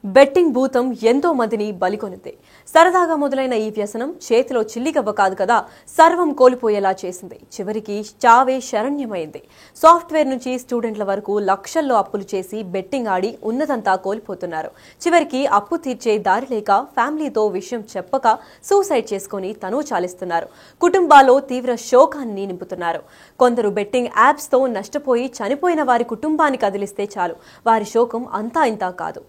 Betting భూతం ఎంతో మందిని బలికొనింది. సరదాగా మొదలైన ఈ వ్యసనం చేతిలో చిల్లిగవ్వ కాదు కదా, సర్వం కోల్పోయేలా చేసింది. చివరికి చావే శరణ్యమైంది. సాఫ్ట్వేర్ నుంచి స్టూడెంట్ల వరకు లక్షల్లో అప్పులు చేసి బెట్టింగ్ ఆడి ఉన్నదంతా కోల్పోతున్నారు. చివరికి అప్పు తీర్చే దారి లేక ఫ్యామిలీతో విషయం చెప్పక సూసైడ్ చేసుకుని తను చాలిస్తున్నారు. కుటుంబాల్లో తీవ్ర శోకాన్ని నింపుతున్నారు. కొందరు బెట్టింగ్ యాప్స్ తో నష్టపోయి చనిపోయిన వారి కుటుంబాన్ని కదిలిస్తే చాలు, వారి శోకం అంతా ఇంతా కాదు.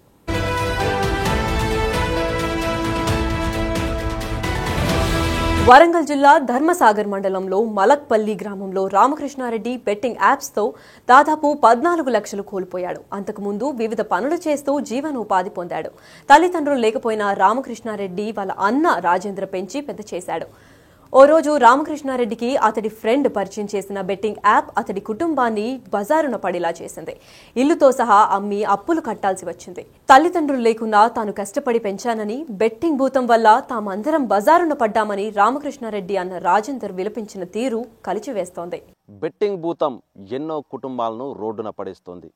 వరంగల్ జిల్లా ధర్మసాగర్ మండలంలో మలక్పల్లి గ్రామంలో రామకృష్ణారెడ్డి బెట్టింగ్ యాప్స్ తో దాదాపు 14 లక్షలు కోల్పోయాడు. అంతకుముందు వివిధ పనులు చేస్తూ జీవనోపాధి పొందాడు. తల్లిదండ్రులు లేకపోయినా రామకృష్ణారెడ్డి వాళ్ళ అన్న రాజేంద్ర పెంచి పెద్ద చేశాడు. ఓ రోజు రామకృష్ణారెడ్డికి అతడి ఫ్రెండ్ పరిచయం చేసిన బెట్టింగ్ యాప్ అతడి కుటుంబాన్ని బజారున పడేలా చేసింది. ఇల్లుతో సహా అమ్మి అప్పులు కట్టాల్సి వచ్చింది. తల్లిదండ్రులు లేకున్నా తాను కష్టపడి పెంచానని, బెట్టింగ్ భూతం వల్ల తామందరం బజారున పడ్డామని రామకృష్ణారెడ్డి అన్న రాజేందర్ విలపించిన తీరు కలిచివేస్తోంది. బెట్టింగ్ భూతం ఎన్నో కుటుంబాలను రోడ్డున పడేస్తోంది.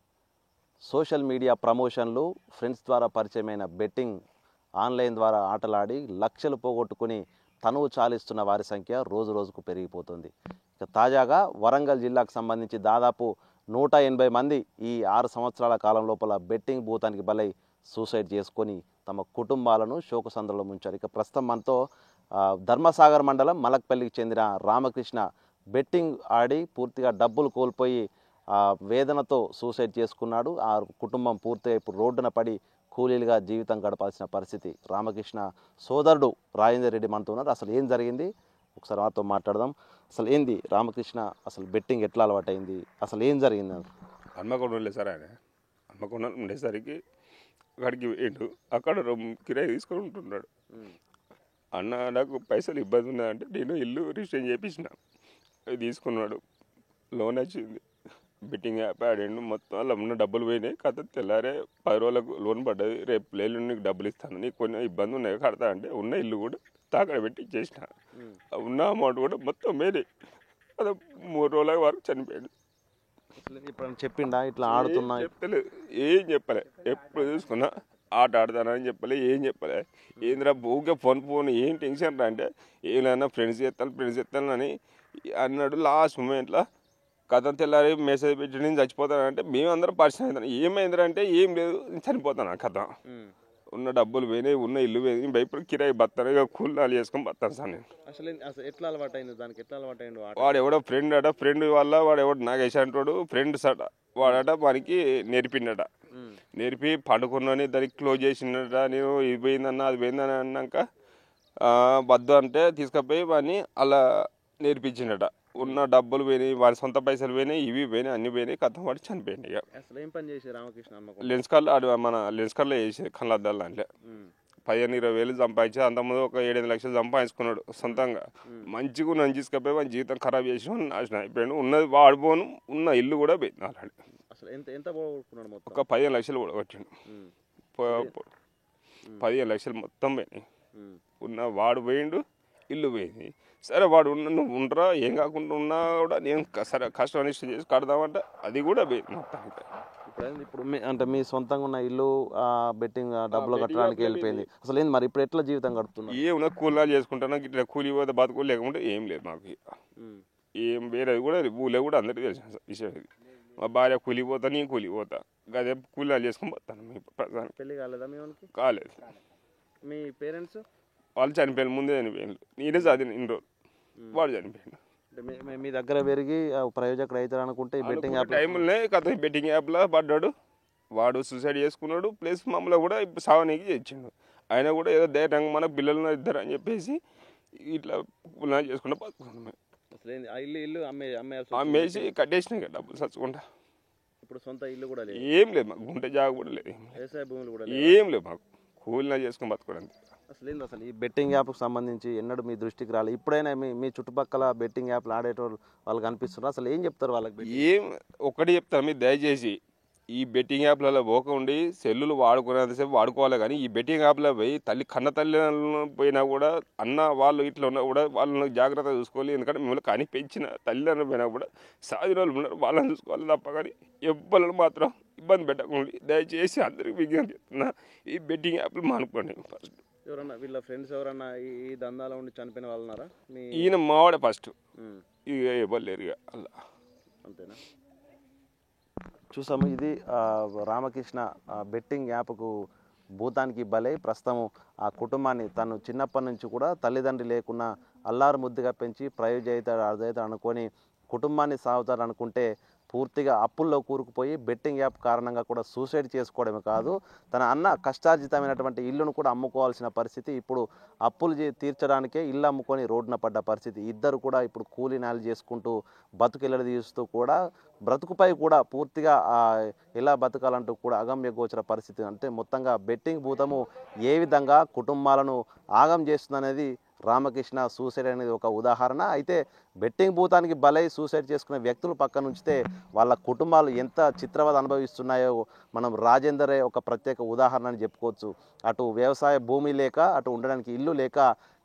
సోషల్ మీడియా ప్రమోషన్లు, ఫ్రెండ్స్ ద్వారా పరిచయమైన బెట్టింగ్ ఆన్లైన్ ద్వారా ఆటలాడి లక్షలు పోగొట్టుకుని తనువు చాలిస్తున్న వారి సంఖ్య రోజు రోజుకు పెరిగిపోతుంది. ఇక తాజాగా వరంగల్ జిల్లాకు సంబంధించి దాదాపు 180 మంది ఈ 6 సంవత్సరాల కాలం లోపల బెట్టింగ్ భూతానికి బలై సూసైడ్ చేసుకొని తమ కుటుంబాలను శోకసంద్రంలో ముంచారు. ఇక ప్రస్తుతం మనతో ధర్మసాగర్ మండలం మలక్పల్లికి చెందిన రామకృష్ణ బెట్టింగ్ ఆడి పూర్తిగా డబ్బులు కోల్పోయి వేదనతో సూసైడ్ చేసుకున్నాడు. ఆ కుటుంబం పూర్తిగా ఇప్పుడు రోడ్డున పడి కూలీలుగా జీవితం గడపాల్సిన పరిస్థితి. రామకృష్ణ సోదరుడు రాజేందర్ రెడ్డి మనతో ఉన్నారు. అసలు ఏం జరిగింది ఒకసారి మాతో మాట్లాడదాం. అసలు ఏంది రామకృష్ణ, అసలు బెట్టింగ్ ఎట్లా అలవాటైంది, అసలు ఏం జరిగింది? హన్మకొండ ఉండే సార్ ఆయన హన్మకొండ ఉండేసరికి అక్కడికి వేయండు. అక్కడ కిరాయి తీసుకొని ఉంటున్నాడు. అన్న నాకు పైసలు ఇబ్బంది ఉన్నాయంటే నేను ఇల్లు రిజిస్టర్ చేయించిన, అది తీసుకున్నాడు. లోన్ వచ్చింది, బెట్టింగ్ యాప్ ఆడాడు. మొత్తం అలా ఉన్న డబ్బులు పోయినాయి. కథ తెల్లారే 10 రోజులకు లోన్ పడ్డది. రేపు లేలు నీకు డబ్బులు ఇస్తాను, నీకు కొన్ని ఇబ్బంది ఉన్నాయి కడతా అంటే ఉన్న ఇల్లు కూడా తాకడ పెట్టి ఇచ్చేసిన. ఉన్న అమౌంట్ కూడా మొత్తం మేరే. అది 3 రోజుల వరకు చనిపోయాడు. ఇప్పుడు చెప్పిండా ఇట్లా ఆడుతున్నా? చెప్పలేదు, ఏం చెప్పలే. ఎప్పుడు చూసుకున్నా ఆట ఆడతానని చెప్పలే, ఏం చెప్పలే. ఏంద్రా ఊకే ఫోన్ ఏం టెన్షన్ రా అంటే ఏమైనా ఫ్రెండ్స్ చేస్తాను అని అన్నాడు. లాస్ట్ మూమెంట్లో కథ తెల్లారి మెసేజ్ పెట్టి నేను చచ్చిపోతానంటే మేమందరం పరిచయం అవుతాను. ఏమైందిరా అంటే ఏం లేదు, నేను కథ. ఉన్న డబ్బులు పోయినాయి, ఉన్న ఇల్లు పోయింది. భయపడి కిరాయి బతాను, ఇక కూలాలు చేసుకొని బతాను సార్ నేను. అసలు ఎట్లా అలవాటైంది దానికి? ఎట్లా అలవాటైండు? వాడు ఎవడో ఫ్రెండ్ అట, ఫ్రెండ్ వల్ల వాడు ఎవడు నాగేష్ అంటాడు ఫ్రెండ్స్ అట, వాడట వానికి నేర్పిండట. నేర్పి పండుకున్నాని దానికి క్లోజ్ చేసిండట. నేను ఇది పోయిందన్న అది పోయిందని అన్నాక వద్దు అంటే తీసుకుపోయి వాడిని అలా నేర్పించిండట. ఉన్న డబ్బులు పోయినాయి, వాడి సొంత పైసలు పోయినాయి, ఇవి పోయినాయి, అన్ని పోయినాయి. కథ వాడు చనిపోయింది. ఇక అసలు ఏం పని చేసి రామకృష్ణ? లెన్స్ కార్లో మన లెన్స్ కార్లో చేసేది కళ్ళద్దాలు. అంటే 15-20 వేలు సంపాదించి అంతకుముందు ఒక 7-8 లక్షలు సంపాదించుకున్నాడు సొంతంగా. మంచిగా నన్ను తీసుకుపోయి మన జీవితం ఖరాబ్ చేసి నాశనం అయిపోయాడు. ఉన్నది వాడిపోను, ఉన్న ఇల్లు కూడా పోయింది ఆల్రెడీ. అసలు ఎంత పోగొట్టుకున్నాడు? ఒక 15 లక్షలు కూడా కొట్టిండు. 15 లక్షలు మొత్తం పోయినాయి. ఉన్న వాడు పోయిండు, ఇల్లు పోయింది. సరే వాడు నువ్వు ఉండరా, ఏం కాకుండా ఉన్నా కూడా నేను సరే కష్టం అనిష్టం చేసి కడదామంటే అది కూడా పోయింది మొత్తానికి. ఇప్పుడు అంటే మీ సొంతంగా ఉన్న ఇల్లు బెట్టింగ్ డబ్బులు కట్టడానికి వెళ్ళిపోయింది. అసలు ఏంది మరి ఇప్పుడు ఎట్లా జీవితం గడుపుతున్నా? ఏమన్నా కూలాలు చేసుకుంటున్నా, ఇట్లా కూలి పోతే బతుకు లేకుంటే ఏం లేదు మాకు. ఏం వేరేది కూడా ఊళ్ళో కూడా అందరికీ తెలిసిన విషయం ఇది. మా భార్య కూలిపోతా, నేను కూలిపోతా, అదే కూలాలు చేసుకొని పోతాను. మీ ప్రధాని పెళ్లి కాలేదా? మీ కాలేదు. మీ పేరెంట్స్ వాళ్ళు చనిపోయారు, ముందే చనిపోయారు. నేనే చదివిన ఇన్ని రోజులు, వాడు చనిపోయాడు. మీ దగ్గర పెరిగి ప్రయోజకుడు అవుతారు అనుకుంటే బెట్టింగ్ యాప్ టైంలోనే కథ బెట్టింగ్ యాప్లో పడ్డాడు. వాడు సూసైడ్ చేసుకున్నాడు. ప్లస్ మమ్మల్ని కూడా ఇప్పుడు సావనీకి చేయించాడు. ఆయన కూడా ఏదో ధైర్యంగా మన పిల్లలు ఇద్దరు అని చెప్పేసి ఇట్లా చేసుకుంటా బతుకుతున్నాం. ఇల్లు అమ్మేసి కట్టేసినాయి కదా డబ్బులు చచ్చుకుంటా. ఇప్పుడు సొంత ఇల్లు కూడా లేదు, ఏం లేదు మాకు. గుంట జాగ కూడా లేదు, వ్యవసాయ భూములు కూడా ఏం లేదు మాకు. కూలినా చేసుకుని బతుకోవడానికి. అసలు ఈ బెట్టింగ్ యాప్కి సంబంధించి ఎన్నడూ మీ దృష్టికి రాలేదు? ఇప్పుడైనా మీ చుట్టుపక్కల బెట్టింగ్ యాప్లు ఆడేటోళ్ళు వాళ్ళు కనిపిస్తున్నారు, అసలు ఏం చెప్తారు వాళ్ళకి? ఏం ఒక్కటి చెప్తారు, మీరు దయచేసి ఈ బెట్టింగ్ యాప్లలో పోకండి సెల్లులు వాడుకునేంతసేపు వాడుకోవాలి, కానీ ఈ బెట్టింగ్ యాప్లో పోయి కన్న తల్లిదండ్రులను పోయినా కూడా అన్న వాళ్ళు ఇట్లా ఉన్నా కూడా వాళ్ళని జాగ్రత్తగా చూసుకోవాలి. ఎందుకంటే మిమ్మల్ని కానీ పెంచిన తల్లిదండ్రులు పోయినా కూడా సాధిన వాళ్ళు ఉన్నారు, వాళ్ళని చూసుకోవాలి తప్ప కానీ ఎవ్వరు మాత్రం ఇబ్బంది పెట్టకండి. దయచేసి అందరికి విజ్ఞప్తి చెప్తున్నా, ఈ బెట్టింగ్ యాప్లు మానుకోండి. ఫస్ట్ ఎవరన్నా వీళ్ళ ఫ్రెండ్స్ ఎవరన్నా ఈ దందాలో ఉండి చనిపోయిన వాళ్ళు ఉన్నారా? ఈయన మావాడే ఫస్ట్, ఇక ఎవరు లేరు ఇక అలా, అంతేనా? చూసాము, ఇది రామకృష్ణ బెట్టింగ్ యాప్కు భూతానికి బలై ప్రస్తుతం ఆ కుటుంబాన్ని తను చిన్నప్పటి నుంచి కూడా తల్లిదండ్రి లేకున్నా అల్లారు ముద్దుగా పెంచి ప్రయోజవుతాడు అదైతే అనుకొని కుటుంబాన్ని సాగుతాడు అనుకుంటే పూర్తిగా అప్పుల్లో కూరుకుపోయి బెట్టింగ్ యాప్ కారణంగా కూడా సూసైడ్ చేసుకోవడమే కాదు, తన అన్న కష్టార్జితమైనటువంటి ఇల్లును కూడా అమ్ముకోవాల్సిన పరిస్థితి. ఇప్పుడు అప్పులు తీర్చడానికే ఇల్లు అమ్ముకొని రోడ్డున పడ్డ పరిస్థితి. ఇద్దరు కూడా ఇప్పుడు కూలీనాలు చేసుకుంటూ బతుకెళ్ళడి తీస్తూ కూడా బ్రతుకుపై కూడా పూర్తిగా ఎలా బతకాలంటూ కూడా అగమ్య గోచర పరిస్థితి. అంటే మొత్తంగా బెట్టింగ్ భూతము ఏ విధంగా కుటుంబాలను ఆగం చేస్తుందనేది రామకృష్ణ సూసైడ్ అనేది ఒక ఉదాహరణ. అయితే బెట్టింగ్ భూతానికి బలై సూసైడ్ చేసుకునే వ్యక్తులు పక్కన ఉంచితే వాళ్ళ కుటుంబాలు ఎంత చిత్రవద అనుభవిస్తున్నాయో మనం రాజేందరే ఒక ప్రత్యేక ఉదాహరణ అని చెప్పుకోవచ్చు. అటు వ్యవసాయ భూమి లేక, అటు ఉండడానికి ఇల్లు లేక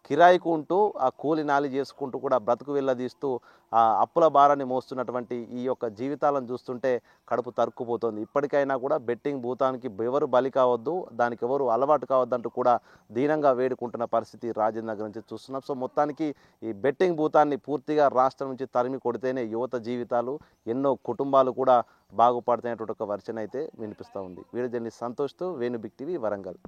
కిరాయికు ఉంటూ ఆ కూలి నాలి చేసుకుంటూ కూడా బ్రతుకు వెళ్ళదీస్తూ ఆ అప్పుల భారాన్ని మోస్తున్నటువంటి ఈ యొక్క జీవితాలను చూస్తుంటే కడుపు తరుక్కుపోతుంది. ఇప్పటికైనా కూడా బెట్టింగ్ భూతానికి ఎవరు బలి కావద్దు, దానికి ఎవరు అలవాటు కావద్దంటూ కూడా దీనంగా వేడుకుంటున్న పరిస్థితి రాజేంద్ర నుంచి చూస్తున్నాం. సో మొత్తానికి ఈ బెట్టింగ్ భూతాన్ని పూర్తిగా రాష్ట్రం నుంచి తరిమి కొడితేనే యువత జీవితాలు, ఎన్నో కుటుంబాలు కూడా బాగుపడుతున్నటువంటి ఒక వర్చన అయితే వినిపిస్తూ ఉంది. వీడియో జర్నలిస్ట్ సంతోష్తో వేణు బిగ్ టీవీ వరంగల్.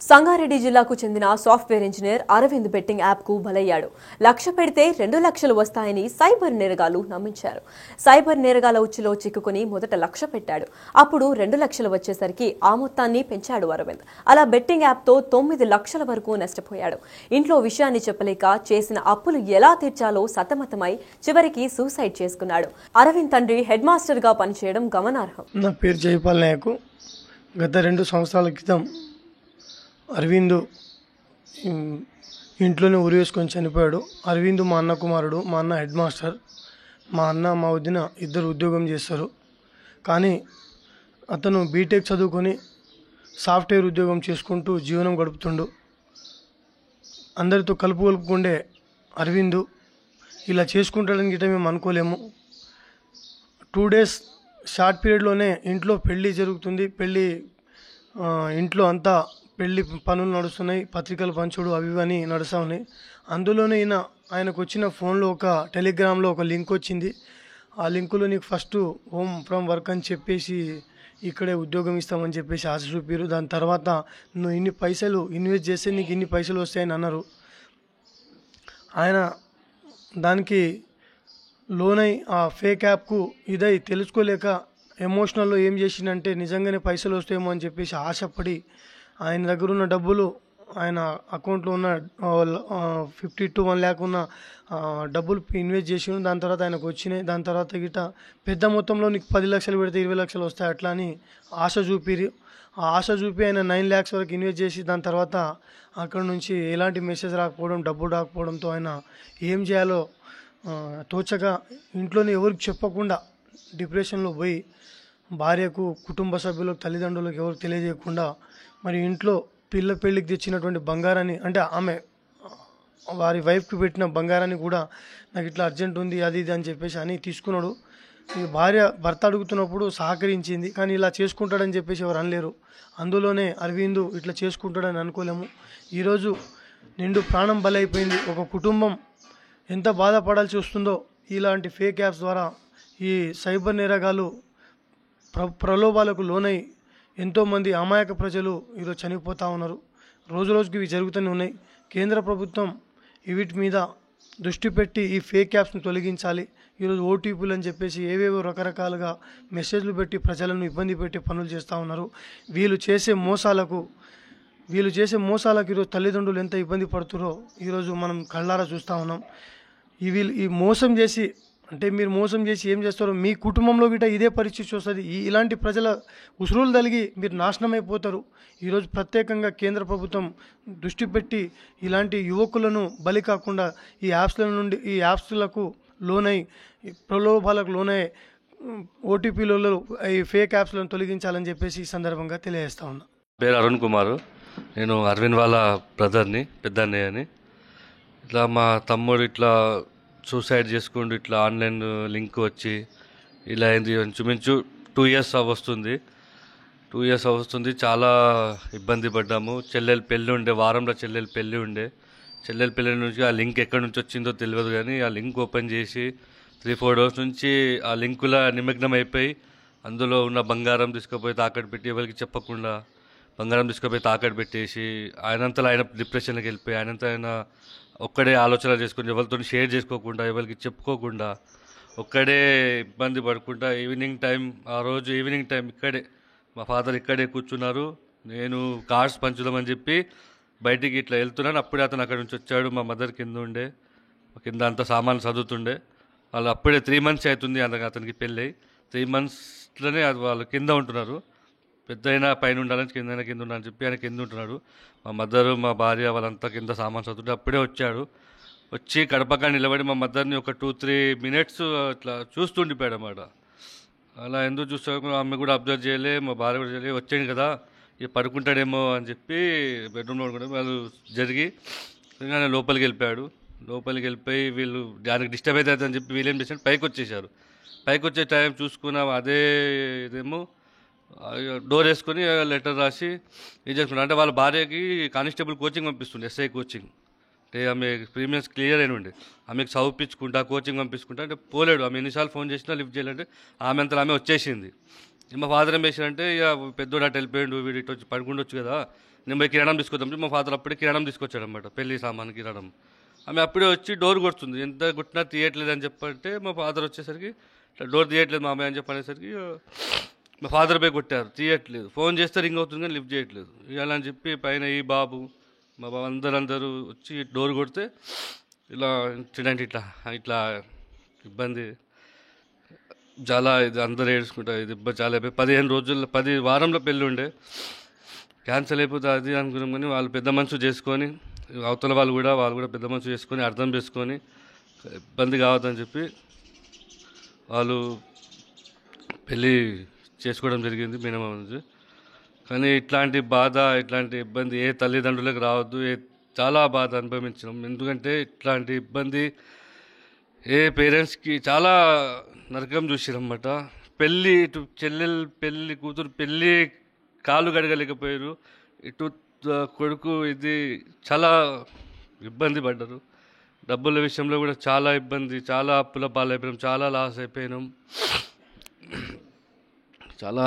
సంగారెడ్డి జిల్లాకు చెందిన సాఫ్ట్వేర్ ఇంజనీర్ అరవింద్ బెట్టింగ్ యాప్కు బలయ్యాడు. లక్ష పెడితే 2 లక్షలు వస్తాయని సైబర్ నేరగాలు నమ్మించారు. సైబర్ నేరగాల ఉచ్చులో చిక్కుకుని మొదట లక్ష పెట్టాడు. అప్పుడు 2 లక్షలు వచ్చేసరికి ఆ మొత్తాన్ని పెంచాడు అరవింద్. అలా బెట్టింగ్ యాప్తో 9 లక్షల వరకు నష్టపోయాడు. ఇంట్లో విషయాన్ని చెప్పలేక చేసిన అప్పులు ఎలా తీర్చాలో సతమతమై చివరికి సూసైడ్ చేసుకున్నాడు. అరవింద్ తండ్రి హెడ్ మాస్టర్ గా పనిచేయడం గమనార్హం. నా పేరు జైపాల్ నాయక్. గత 2 సంవత్సరాల క్రితం అరవింద్ ఇంట్లోనే ఉరివేసుకొని చనిపోయాడు. అరవింద్ మా అన్న కుమారుడు. మా అన్న హెడ్ మాస్టర్, మా అన్న మా వదిన ఇద్దరు ఉద్యోగం చేస్తారు. కానీ అతను బీటెక్ చదువుకొని సాఫ్ట్వేర్ ఉద్యోగం చేసుకుంటూ జీవనం గడుపుతుండు. అందరితో కలుపుకుండే అరవింద్ ఇలా చేసుకుంటాడని గిట్ట మేము అనుకోలేము. 2 డేస్ షార్ట్ పీరియడ్లోనే ఇంట్లో పెళ్ళి జరుగుతుంది. ఇంట్లో అంతా పెళ్లి పనులు నడుస్తున్నాయి, పత్రికలు పంచుడు అవి ఇవన్నీ నడుస్తూ ఉన్నాయి. అందులోనే ఆయనకు వచ్చిన ఫోన్లో ఒక టెలిగ్రామ్లో ఒక లింక్ వచ్చింది. ఆ లింకులో నీకు ఫస్ట్ హోమ్ ఫ్రమ్ వర్క్ అని చెప్పేసి ఇక్కడే ఉద్యోగం ఇస్తామని చెప్పేసి ఆశ చూపారు. దాని తర్వాత నువ్వు ఇన్ని పైసలు ఇన్వెస్ట్ చేస్తే నీకు ఇన్ని పైసలు వస్తాయని అన్నారు. ఆయన దానికి లోనై ఆ ఫేక్ యాప్కు ఇదై తెలుసుకోలేక ఎమోషనల్లో ఏం చేసిందంటే నిజంగానే పైసలు వస్తాయేమో అని చెప్పేసి ఆశపడి ఆయన దగ్గర ఉన్న డబ్బులు, ఆయన అకౌంట్లో ఉన్న 50 to 1 lakh ఉన్న డబ్బులు ఇన్వెస్ట్ చేసి దాని తర్వాత ఆయనకు వచ్చినాయి. దాని తర్వాత గిట్ట పెద్ద మొత్తంలో నీకు 10 లక్షలు పెడితే 20 లక్షలు వస్తాయి అట్లా అని ఆశ చూపిరి. ఆ ఆశ చూపి ఆయన 9 lakhs వరకు ఇన్వెస్ట్ చేసి దాని తర్వాత అక్కడ నుంచి ఎలాంటి మెసేజ్ రాకపోవడం, డబ్బులు రాకపోవడంతో ఆయన ఏం చేయాలో తోచగా ఇంట్లోనే ఎవరికి చెప్పకుండా డిప్రెషన్లో పోయి భార్యకు, కుటుంబ సభ్యులకు, తల్లిదండ్రులకు ఎవరికి తెలియజేయకుండా మరి ఇంట్లో పెళ్ళికి తెచ్చినటువంటి బంగారాన్ని, అంటే ఆమె వారి వైఫ్కి పెట్టిన బంగారాన్ని కూడా నాకు ఇట్లా అర్జెంట్ ఉంది అది ఇది అని చెప్పేసి అని తీసుకున్నాడు. ఈ భర్త అడుగుతున్నప్పుడు సహకరించింది. కానీ ఇలా చేసుకుంటాడని చెప్పేసి ఎవరు అనలేరు. అందులోనే అరవింద్ ఇట్లా చేసుకుంటాడని అనుకోలేము. ఈరోజు నిండు ప్రాణం బలైపోయింది. ఒక కుటుంబం ఎంత బాధపడాల్సి వస్తుందో ఇలాంటి ఫేక్ యాప్స్ ద్వారా. ఈ సైబర్ నేరగాలు ప్రలోభాలకు లోనై ఎంతోమంది అమాయక ప్రజలు ఈరోజు చనిపోతూ ఉన్నారు. రోజు రోజుకి ఇవి జరుగుతూనే ఉన్నాయి. కేంద్ర ప్రభుత్వం వీటి మీద దృష్టి పెట్టి ఈ ఫేక్ యాప్స్ని తొలగించాలి. ఈరోజు ఓటీపీలు అని చెప్పేసి ఏవేవో రకరకాలుగా మెసేజ్లు పెట్టి ప్రజలను ఇబ్బంది పెట్టి పనులు చేస్తూ ఉన్నారు. వీళ్ళు చేసే మోసాలకు ఈరోజు తల్లిదండ్రులు ఎంత ఇబ్బంది పడుతున్నారో ఈరోజు మనం కళ్ళారా చూస్తూ ఉన్నాం. ఈ మోసం చేసి అంటే మీరు మోసం చేసి ఏం చేస్తారో మీ కుటుంబంలో గిట ఇదే పరిస్థితి వస్తుంది. ఇలాంటి ప్రజల ఉసురులు తలిగి మీరు నాశనం అయిపోతారు. ఈరోజు ప్రత్యేకంగా కేంద్ర ప్రభుత్వం దృష్టి పెట్టి ఇలాంటి యువకులను బలి కాకుండా ఈ యాప్స్లకు లోనై ప్రలోభాలకు లోనై ఓటీపీలలో ఈ ఫేక్ యాప్స్లను తొలగించాలని చెప్పేసి ఈ సందర్భంగా తెలియజేస్తా ఉన్నా. పేరు అరుణ్ కుమార్. నేను అరవింద్ వాళ్ళ బ్రదర్ని, పెద్ద అన్నయ్యని. ఇట్లా మా తమ్ముడు ఇట్లా సూసైడ్ చేసుకుంటూ ఇట్లా ఆన్లైన్ లింక్ వచ్చి ఇలా అయింది. ఇంచుమించు 2 years వస్తుంది. చాలా ఇబ్బంది పడ్డాము. చెల్లెలు పెళ్ళి ఉండే, వారంలో చెల్లెలు పెళ్ళి ఉండే. చెల్లెలు పెళ్ళి నుంచి ఆ లింక్ ఎక్కడి నుంచి వచ్చిందో తెలియదు, కానీ ఆ లింక్ ఓపెన్ చేసి 3-4 days నుంచి ఆ లింకులో నిమగ్నం అయిపోయి అందులో ఉన్న బంగారం తీసుకుపోయి తాకట్టు పెట్టి ఎవరికి చెప్పకుండా బంగారం తీసుకుపోయి తాకట్టు పెట్టేసి ఆయనంతలో ఆయన డిప్రెషన్కి వెళ్ళిపోయి ఆయన ఒక్కడే ఆలోచన చేసుకుని ఎవరితో షేర్ చేసుకోకుండా ఎవరికి చెప్పుకోకుండా ఒక్కడే ఇబ్బంది పడకుండా ఆ రోజు ఈవినింగ్ టైం ఇక్కడే మా ఫాదర్ ఇక్కడే కూర్చున్నారు. నేను కార్డ్స్ పంచుదామని చెప్పి బయటికి ఇట్లా వెళ్తున్నాను. అప్పుడే అతను అక్కడి నుంచి వచ్చాడు. మా మదర్ కింద ఉండే, కింద అంత సామాన్లు చదువుతుండే. వాళ్ళు అప్పుడే 3 months అవుతుంది అతనికి పెళ్ళి. 3 monthsలోనే వాళ్ళు కింద ఉంటున్నారు. పెద్ద అయినా పైన ఉండాలని కింద ఉండాలని చెప్పి ఆయన కింద ఉంటున్నాడు. మా మదరు, మా భార్య వాళ్ళంతా కింద సామాన్ చదువుతుంటే అప్పుడే వచ్చి కడపగా నిలబడి మా మదర్ని ఒక 2-3 minutes అట్లా చూస్తుండిపోయాడు అన్నమాట. అలా ఎందుకు చూస్తాను, ఆమె కూడా అబ్జర్వ్ చేయలే, మా భార్య కూడా చేయలే. వచ్చాను కదా ఇక పడుకుంటాడేమో అని చెప్పి బెడ్రూమ్లో పడుకుంటే వాళ్ళు జరిగి ఆయన లోపలికి వెళ్ళిపోయి వీళ్ళు దానికి డిస్టర్బ్ అవుతుందని చెప్పి వీళ్ళు ఏం చేశారు, పైకి వచ్చే టైం చూసుకున్నాం. అదే ఇదేమో డోర్ వేసుకొని లెటర్ రాసి ఇది చేసుకున్నాను. అంటే వాళ్ళ భార్యకి కానిస్టేబుల్ కోచింగ్ పంపిస్తుండే, SI కోచింగ్. అంటే ఆమె ప్రీమియర్స్ క్లియర్ అయిన ఉండే, ఆమెకు చదివించుకుంటా కోచింగ్ పంపించుకుంటా. అంటే పోలేడు, ఆమె ఎన్నిసార్లు ఫోన్ చేసినా లిఫ్ట్ చేయాలంటే ఆమె అంతా ఆమె వచ్చేసింది. మా ఫాదర్ ఏం చేశారంటే ఇక పెద్దోడు అటు వెళ్ళిపోయాడు, వీడు ఇటు వచ్చి పడుకుండొచ్చు కదా, నేను పోయి కిరాణం తీసుకొద్దాం. మా ఫాదర్ అప్పుడే కిరాణం తీసుకొచ్చాడు అనమాట, పెళ్లి సామాన్ కిరాణం. ఆమె అప్పుడే వచ్చి డోర్ కొడుతుంది, ఎంత కొట్టినా తీయట్లేదు అని చెప్పంటే మా ఫాదర్ వచ్చేసరికి డోర్ తీయట్లేదు మామయ్య అని చెప్పనేసరికి మా ఫాదర్ పోయి కొట్టారు, తీయట్లేదు. ఫోన్ చేస్తే రింగ్ అవుతుంది కానీ లిఫ్ట్ చేయట్లేదు. ఇలా అని చెప్పి పైన ఈ బాబు మా బాబు అందరూ వచ్చి డోర్ కొడితే ఇలా ఇన్సిడెంట్ ఇట్లా ఇబ్బంది చాలా ఇది అందరూ ఏడుచుకుంటారు. ఇది చాలా 10 వారంలో పెళ్ళి ఉండే, క్యాన్సిల్ అయిపోతుంది అది అనుకున్నాం. కానీ వాళ్ళు పెద్ద మనసు చేసుకొని, అవతల వాళ్ళు కూడా పెద్ద మనసు చేసుకొని అర్థం చేసుకొని ఇబ్బంది కావద్దని చెప్పి వాళ్ళు పెళ్ళి చేసుకోవడం జరిగింది మినిమం నుంచి. కానీ ఇట్లాంటి బాధ, ఇట్లాంటి ఇబ్బంది ఏ తల్లిదండ్రులకు రావద్దు. చాలా బాధ అనుభవించినాం. ఎందుకంటే ఇట్లాంటి ఇబ్బంది ఏ పేరెంట్స్కి చాలా నరకం చూసిరన్నమాట. పెళ్ళి, ఇటు చెల్లెలు పెళ్ళి, కూతురు పెళ్ళి కాళ్ళు గడగలేకపోయారు, ఇటు కొడుకు ఇది చాలా ఇబ్బంది పడ్డారు. డబ్బుల విషయంలో కూడా చాలా ఇబ్బంది, చాలా అప్పుల పాలైపోయినాం, చాలా లాస్ అయిపోయినాం, చాలా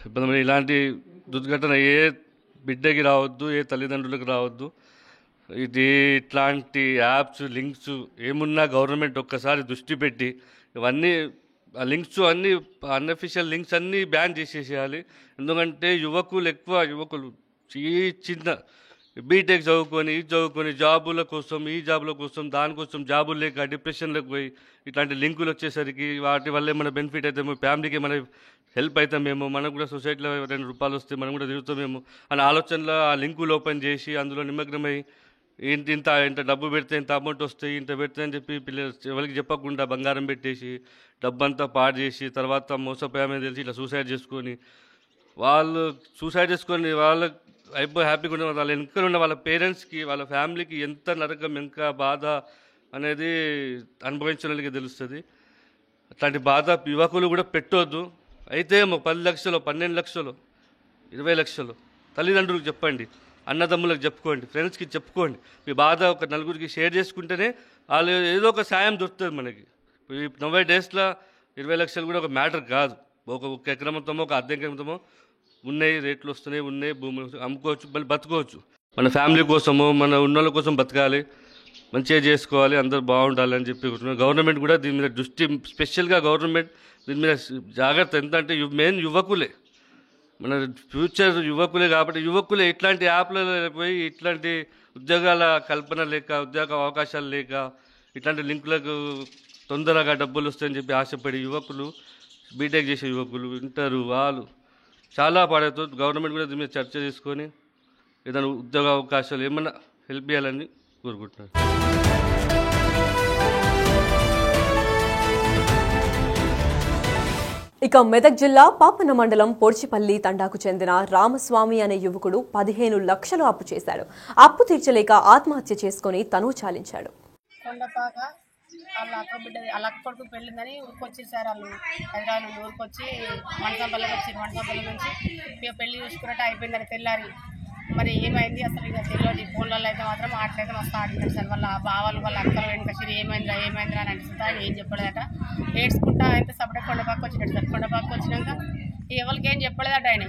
ఇబ్బంది. ఇలాంటి దుర్ఘటన ఏ బిడ్డకి రావద్దు, ఏ తల్లిదండ్రులకు రావద్దు. ఇట్లాంటి యాప్స్, లింక్స్ ఏమున్నా గవర్నమెంట్ ఒక్కసారి దృష్టి పెట్టి ఇవన్నీ లింక్స్ అన్నీ అన్అఫిషియల్ లింక్స్ అన్నీ బ్యాన్ చేసేసేయాలి. ఎందుకంటే యువకులు చిన్న బీటెక్ చదువుకొని జాబుల కోసం దానికోసం జాబులు లేక డిప్రెషన్లోకి పోయి ఇట్లాంటి లింకులు వచ్చేసరికి వాటి వల్లే మన బెనిఫిట్ అవుతామో, ఫ్యామిలీకి మన హెల్ప్ అవుతామేమో, మనకు కూడా సొసైటీలో 2 రూపాయలు వస్తే మనం కూడా తిరుగుతామేమో అనే ఆలోచనలో ఆ లింకులు ఓపెన్ చేసి అందులో నిమగ్నమై ఇంత డబ్బు పెడితే ఇంత అమౌంట్ వస్తాయి, ఇంత పెడితే అని చెప్పి పిల్లలు ఎవరికి చెప్పకుండా బంగారం పెట్టేసి డబ్బంతా పాడు చేసి తర్వాత మోసపోయామని తెలిసి ఇట్లా సూసైడ్ చేసుకొని వాళ్ళు అయిపోయి హ్యాపీగా ఉన్న వాళ్ళ వెనక ఉన్న వాళ్ళ పేరెంట్స్కి, వాళ్ళ ఫ్యామిలీకి ఎంత నరకం, ఎంత బాధ అనేది అనుభవించిన వాళ్ళకి తెలుస్తుంది. అట్లాంటి బాధ యువకులు కూడా పెట్టొద్దు. అయితే 10 లక్షలు, 12 లక్షలు, 20 లక్షలు తల్లిదండ్రులకు చెప్పండి, అన్నదమ్ములకు చెప్పుకోండి, ఫ్రెండ్స్కి చెప్పుకోండి. మీ బాధ ఒక నలుగురికి షేర్ చేసుకుంటేనే వాళ్ళు ఏదో ఒక సాయం దొరుకుతుంది మనకి. ఈ 90 daysలో 20 లక్షలు కూడా ఒక మ్యాటర్ కాదు. ఒక ఎకరమతమో ఒక అర్ధ ఎకరమతమో ఉన్నాయి, రేట్లు వస్తున్నాయి, భూములు అమ్ముకోవచ్చు, మళ్ళీ బతుకోవచ్చు. మన ఫ్యామిలీ కోసము, మన ఉన్నోళ్ళ కోసం బతకాలి, మంచిగా చేసుకోవాలి, అందరూ బాగుండాలి అని చెప్పి గవర్నమెంట్ కూడా దీని మీద దృష్టి, స్పెషల్గా గవర్నమెంట్ దీని మీద జాగ్రత్త. ఎందుకంటే మెయిన్ యువకులే, మన ఫ్యూచర్ యువకులే. కాబట్టి యువకులే ఇట్లాంటి యాప్లలో పోయి ఇట్లాంటి ఉద్యోగాల కల్పన లేక, ఉద్యోగ అవకాశాలు లేక, ఇట్లాంటి లింకులకు తొందరగా డబ్బులు వస్తాయని చెప్పి ఆశపడి యువకులు, బీటెక్ చేసే యువకులు వింటారు, వాళ్ళు చాలా పాడవుతుంది. గవర్నమెంట్ కూడా దీని మీద చర్చ తీసుకొని ఏదైనా ఉద్యోగ అవకాశాలు ఏమన్నా హెల్ప్ చేయాలని కోరుకుంటున్నాను. ఇక మెదక్ జిల్లా పాపన మండలం పొడిచిపల్లి తండాకు చెందిన రామస్వామి అనే యువకుడు 15 లక్షలు అప్పు చేశాడు. అప్పు తీర్చలేక ఆత్మహత్య చేసుకుని తను చాలించాడు. కొండపాక వాళ్ళ అక్క బిడ్డ వాళ్ళ అక్క కొడుకు పెళ్ళిందని ఊరికొచ్చేసారు. వాళ్ళు హైదరాబాద్ నుండి ఊరికొచ్చి మణికంపల్లికి వచ్చారు. మణికంపల్లి నుంచి ఇక పెళ్లి చూసుకున్నట్టు అయిపోయిందని తెల్లారి. మరి ఏమైంది అసలు ఇక తెలియదు. ఫోన్లలో అయితే మాత్రం మాట్లాడితే మస్తు ఆడినాడు సార్. వాళ్ళ బావాలు వాళ్ళ అక్కలు వెనకసిరి ఏమైందిరా అని అనిపిస్తుంది. ఆయన ఏం చెప్పలేదట. ఏడ్చుకుంటా అయితే సపరేట్ కొండపాక వచ్చినట్టు సార్. కొండపాక వచ్చినాక ఎవరికి ఏం చెప్పలేదట. ఆయన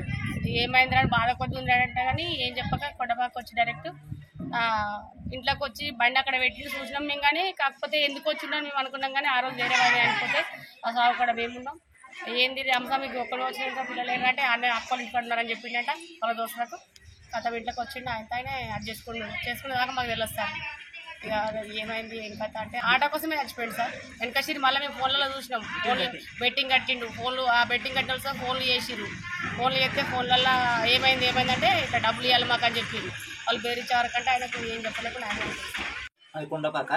ఏమైందిరా అని బాధ కొద్ది ఉన్నాడంట. కానీ ఏం చెప్పక కొండపాక వచ్చి డైరెక్ట్ ఇంట్లోకి వచ్చి బండి అక్కడ పెట్టి చూసినాం మేము. కానీ కాకపోతే ఎందుకు వచ్చిండో మేము అనుకున్నాం. కానీ ఆ రోజు వేరే వాడి అనిపోతే ఆ సాగు కూడా మేమున్నాం. ఏంది రామస్వామికి ఒక్కడు వచ్చిన పిల్లలు ఏంటంటే ఆయన అక్కలు ఇంట్లో ఉన్నారని చెప్పిండట వాళ్ళ దోస్తులకు. కథ ఇంట్లోకి వచ్చిండు. ఆయన అది చేసుకునే దాకా మాకు తెలుసు సార్. ఇక ఏమైంది ఏం కథ అంటే ఆటో కోసమే చచ్చిపోయింది సార్. వెనకసిరి మళ్ళీ మేము ఫోన్లలో చూసినాం. ఫోన్లు బెట్టింగ్ కట్టిండు. ఫోన్లు ఆ బెట్టింగ్ కట్టిన సార్ ఫోన్లు చేసిరు. ఫోన్లు చేస్తే ఫోన్లలో ఏమైందంటే ఇట్లా డబ్బులు ఇవ్వాలి మాకు అని చెప్పింది. వాళ్ళు బేరిచ్చేవారు కంటే ఆయనకు ఏం చెప్పలేకుండా ఆయన అది కొండపాక.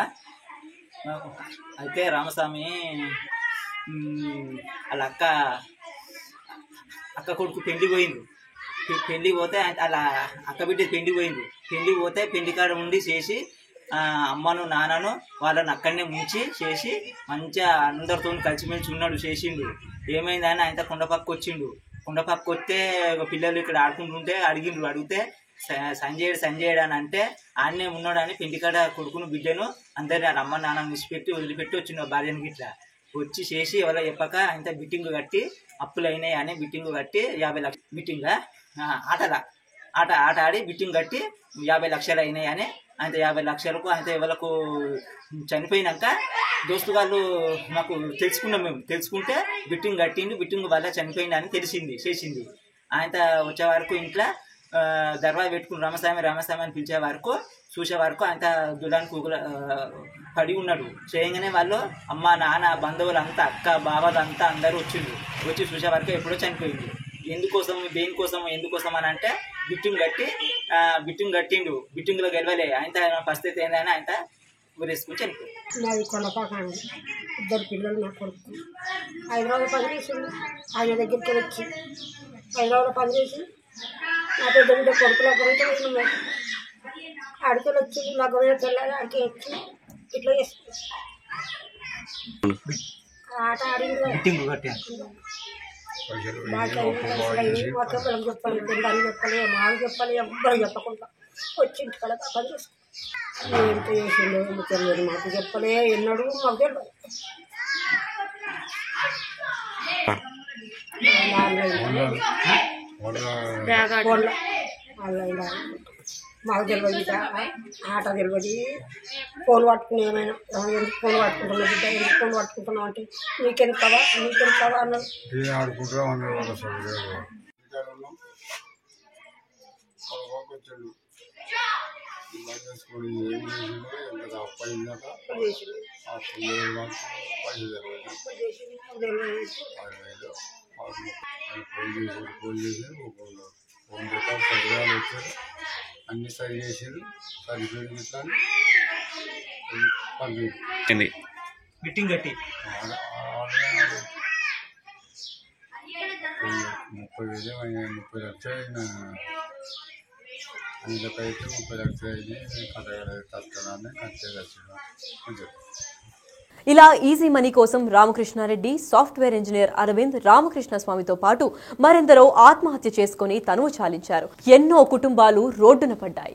అయితే రామస్వామి వాళ్ళ అక్క కొడుకు పెళ్లి పోయింది. పెళ్లి పోతే అలా అక్క బిడ్డ పెళ్లి పోయింది. పెళ్లి పోతే పెళ్లి కాడ ఉండి చేసి అమ్మను నాన్నను వాళ్ళని అక్కడనే ముంచి చేసి మంచిగా అందరితో కలిసిమెలిసి ఉన్నాడు చేసిండు. ఏమైందని ఆయన కొండపక్క వచ్చిండు. కొండపక్క వస్తే పిల్లలు ఇక్కడ ఆడుకుంటుంటే అడిగితే సంజయ్ అని అంటే ఆయనే ఉన్నాడని పెళ్లికాడ కొడుకును బిడ్డను అందరినీ వాళ్ళ అమ్మ నాన్న వదిలిపెట్టి వచ్చిండు. భార్యను గిట్లా వచ్చి చేసి ఎవరో చెప్పక ఆయన బిట్టింగ్ కట్టి అప్పులు అయినాయి అని బిట్టింగ్ కట్టి 50 లక్షలు బిట్టింగ్ ఆట ఆడి బిట్టింగ్ కట్టి 50 లక్షలు అయినాయి అని ఆయన 50 లక్షలకు ఆయన ఎవరికి చనిపోయినాక దోస్తు వాళ్ళు మాకు తెలుసుకుంటే బిట్టింగ్ కట్టిండు. బిట్టింగ్ వల్ల చనిపోయింది అని చేసింది. ఆయన వచ్చే వరకు ఇంట్లో దర్వా పెట్టుకుని రామస్వామి అని పిలిచే వరకు చూసే వరకు ఆయన దులానికి పడి ఉన్నాడు. చేయగానే వాళ్ళు అమ్మ నాన్న బంధువులు అంతా అక్క బావలు అంతా అందరూ వచ్చి చూసే వరకు ఎప్పుడో చనిపోయింది. ఎందుకోసం అని అంటే బిట్టింగ్ కట్టిండు. బిట్టింగ్లో గెలవలే. ఆయన పరిస్థితి ఏందని ఆయన ఊరేసుకుని చనిపోయింది. నాది కొండపాక అండి. 2 పిల్లలు నా కొడుకు. హైదరాబాద్ పని చేసిండు. ఆయన దగ్గరికి వచ్చి హైదరాబాద్ పని చేసి నా పెద్ద బిడ్డ కొడుకుల గురించి వచ్చినాం. అడికలు వచ్చి నా గురించి తెల్లాలి అడికి వచ్చి ఇట్లా చేస్తుంది. ఆట ఆడింది చెప్పాలి పిల్లలు చెప్పాలి మాకు చెప్పాలి ఎవ్వరు చెప్పకుండా వచ్చి ఇంటికాడ పని చేసుకుంటాం. ఎంత చేసిండో ఎందుకు తెలియదు. మాకు చెప్పలే ఎన్నడూ మాకు తెలియదు. మాకు తెలియదు. ఆట తెలియదు. ఫోన్ పట్టుకుని ఏమైనా ఎందుకు ఫోన్ పట్టుకుంటున్నావు బిడ్డ ఎందుకు ఫోన్ పట్టుకుంటున్నావు అంటే నీకెందుకు కదా అన్నాడు. అన్ని సరి చేసారు. సరిపోయింది ఇట్లా బిట్టింగ్ కట్టి 30 లక్షలు అయినా అందుకైతే 30 లక్షలు అయింది. కట్టడాన్ని కట్టేది. ఇలా ఈజీ మనీ కోసం రామకృష్ణారెడ్డి, సాఫ్ట్వేర్ ఇంజనీర్ అరవింద్, రామకృష్ణ స్వామితో పాటు మరెందరో ఆత్మహత్య చేసుకుని తనువు చాలించారు. ఎన్నో కుటుంబాలు రోడ్డున పడ్డాయి.